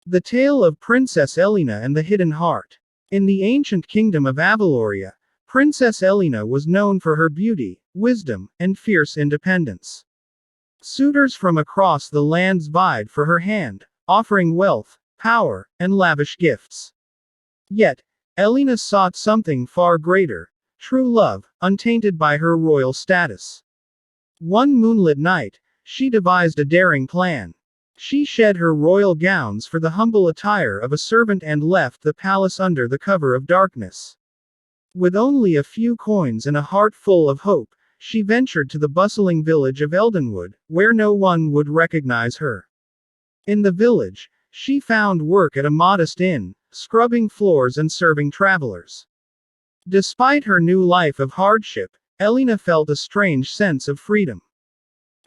The Tale of Princess Aelina and the Hidden Heart. In the ancient kingdom of Avaloria, Princess Aelina was known for her beauty, wisdom, and fierce independence. Suitors from across the lands vied for her hand, offering wealth, power, and lavish gifts. Yet, Aelina sought something far greater, true love, untainted by her royal status. One moonlit night, she devised a daring plan. She shed her royal gowns for the humble attire of a servant and left the palace under the cover of darkness. With only a few coins and a heart full of hope, she ventured to the bustling village of Eldenwood, where no one would recognize her. In the village, she found work at a modest inn, scrubbing floors and serving travelers. Despite her new life of hardship, Aelina felt a strange sense of freedom.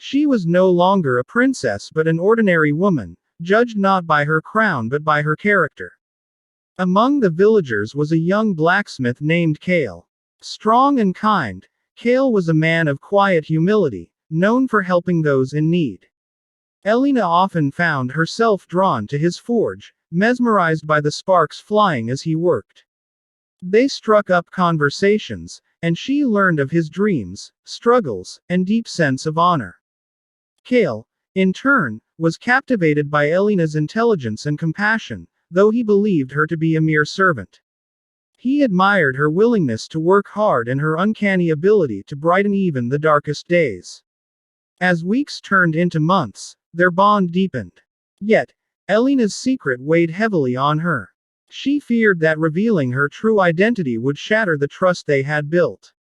She was no longer a princess but an ordinary woman, judged not by her crown but by her character. Among the villagers was a young blacksmith named Cale. Strong and kind, Cale was a man of quiet humility, known for helping those in need. Aelina often found herself drawn to his forge, mesmerized by the sparks flying as he worked. They struck up conversations, and she learned of his dreams, struggles, and deep sense of honor. Cale, in turn, was captivated by Aelina's intelligence and compassion, though he believed her to be a mere servant. He admired her willingness to work hard and her uncanny ability to brighten even the darkest days. As weeks turned into months, their bond deepened. Yet, Aelina's secret weighed heavily on her. She feared that revealing her true identity would shatter the trust they had built.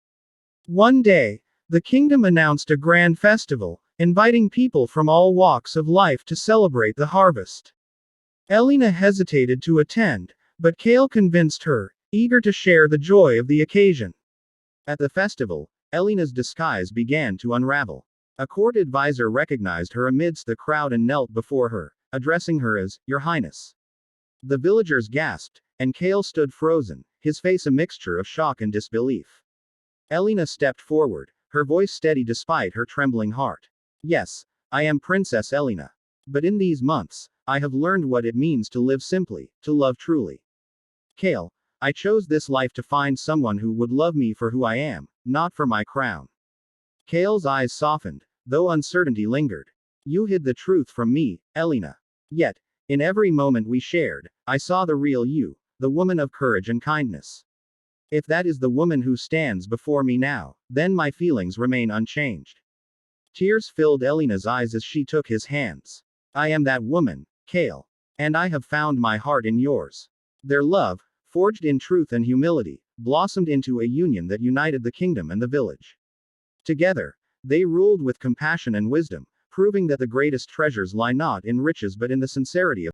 One day, the kingdom announced a grand festival, inviting people from all walks of life to celebrate the harvest. Aelina hesitated to attend, but Cale convinced her, eager to share the joy of the occasion. At the festival, Aelina's disguise began to unravel. A court advisor recognized her amidst the crowd and knelt before her, addressing her as, "Your Highness." The villagers gasped, and Cale stood frozen, his face a mixture of shock and disbelief. Aelina stepped forward, her voice steady despite her trembling heart. "Yes, I am Princess Aelina. But in these months, I have learned what it means to live simply, to love truly. Cale, I chose this life to find someone who would love me for who I am, not for my crown." Cale's eyes softened, though uncertainty lingered. "You hid the truth from me, Aelina. Yet, in every moment we shared, I saw the real you, the woman of courage and kindness. If that is the woman who stands before me now, then my feelings remain unchanged." Tears filled Aelina's eyes as she took his hands. "I am that woman, Cale. And I have found my heart in yours." Their love, forged in truth and humility, blossomed into a union that united the kingdom and the village. Together, they ruled with compassion and wisdom, proving that the greatest treasures lie not in riches but in the sincerity of